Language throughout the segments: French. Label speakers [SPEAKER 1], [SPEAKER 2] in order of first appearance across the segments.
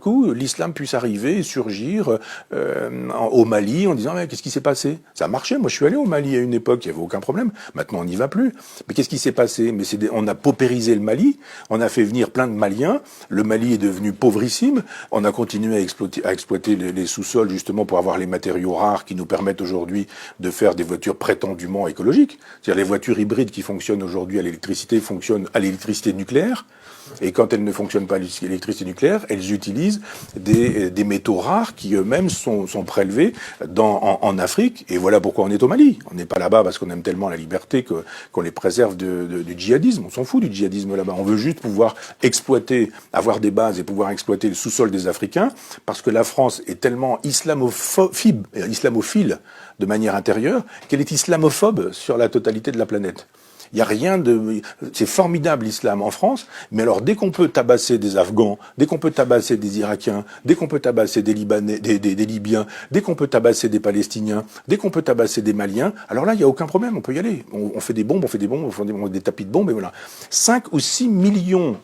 [SPEAKER 1] coup, l'islam puisse arriver et surgir au Mali en disant mais qu'est-ce qui s'est passé? Ça a marché, moi je suis allé au Mali à une époque, il n'y avait aucun problème. Maintenant on n'y va plus. Mais qu'est-ce qui s'est passé? Mais on a paupérisé le Mali, on a fait venir plein de Maliens, le Mali est devenu pauvrissime, on a continué à exploiter les sous-sols justement pour avoir les matériaux rares qui nous permettent aujourd'hui de faire des voitures prétendument écologiques. C'est-à-dire les voitures hybrides qui fonctionnent aujourd'hui à l'électricité fonctionnent à l'électricité nucléaire. Et quand elles ne fonctionnent pas à l'électricité nucléaire, elles utilisent des métaux rares qui eux-mêmes sont prélevés en Afrique. Et voilà pourquoi on est au Mali. On n'est pas là-bas parce qu'on aime tellement la liberté qu'on les préserve du djihadisme. On s'en fout du djihadisme là-bas. On veut juste pouvoir exploiter, avoir des bases et pouvoir exploiter le sous-sol des Africains parce que la France est tellement islamophile de manière intérieure qu'elle est islamophobe sur la totalité de la planète. Il y a rien de... C'est formidable l'islam en France, mais alors dès qu'on peut tabasser des Afghans, dès qu'on peut tabasser des Irakiens, dès qu'on peut tabasser des Libanais, des Libyens, dès qu'on peut tabasser des Palestiniens, dès qu'on peut tabasser des Maliens, alors là il n'y a aucun problème, on peut y aller. On fait des bombes, on fait des tapis de bombes, et voilà. 5 ou 6 millions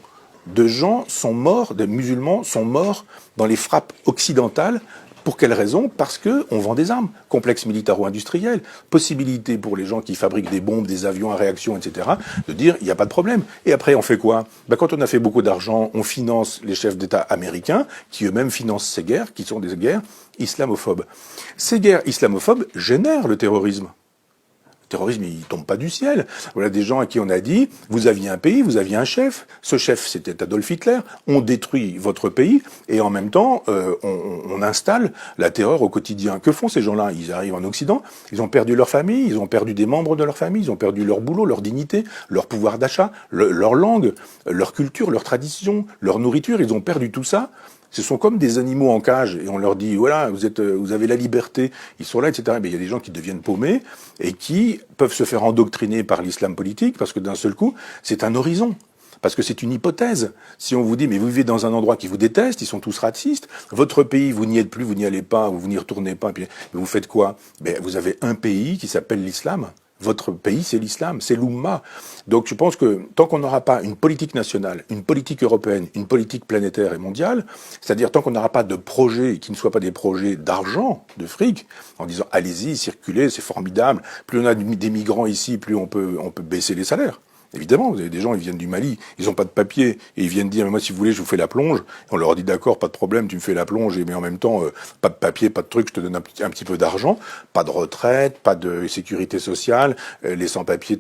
[SPEAKER 1] de gens sont morts, de musulmans sont morts dans les frappes occidentales. Pour quelle raison? Parce que on vend des armes, complexe militaro-industriel, possibilité pour les gens qui fabriquent des bombes, des avions à réaction, etc., de dire il n'y a pas de problème. Et après on fait quoi? Quand on a fait beaucoup d'argent, on finance les chefs d'État américains qui eux-mêmes financent ces guerres, qui sont des guerres islamophobes. Ces guerres islamophobes génèrent le terrorisme. Le terrorisme, il tombe pas du ciel. Voilà des gens à qui on a dit, vous aviez un pays, vous aviez un chef. Ce chef, c'était Adolf Hitler. On détruit votre pays et en même temps, on installe la terreur au quotidien. Que font ces gens-là? Ils arrivent en Occident, ils ont perdu leur famille, ils ont perdu des membres de leur famille, ils ont perdu leur boulot, leur dignité, leur pouvoir d'achat, leur langue, leur culture, leur tradition, leur nourriture. Ils ont perdu tout ça. Ce sont comme des animaux en cage et on leur dit voilà vous avez la liberté, ils sont là, etc. Mais il y a des gens qui deviennent paumés et qui peuvent se faire endoctriner par l'islam politique parce que d'un seul coup c'est un horizon. Parce que c'est une hypothèse. Si on vous dit, mais vous vivez dans un endroit qui vous déteste, ils sont tous racistes, votre pays, vous n'y êtes plus, vous n'y allez pas, vous n'y retournez pas, puis vous faites quoi? Vous avez un pays qui s'appelle l'islam. Votre pays, c'est l'islam, c'est l'Oumma. Donc je pense que tant qu'on n'aura pas une politique nationale, une politique européenne, une politique planétaire et mondiale, c'est-à-dire tant qu'on n'aura pas de projets qui ne soient pas des projets d'argent, de fric, en disant allez-y, circulez, c'est formidable, plus on a des migrants ici, plus on peut baisser les salaires. Évidemment, vous avez des gens, ils viennent du Mali, ils n'ont pas de papier, et ils viennent dire, mais moi, si vous voulez, je vous fais la plonge. Et on leur dit, d'accord, pas de problème, tu me fais la plonge, mais en même temps, pas de papier, pas de truc, je te donne un petit peu d'argent, pas de retraite, pas de sécurité sociale, les sans-papiers.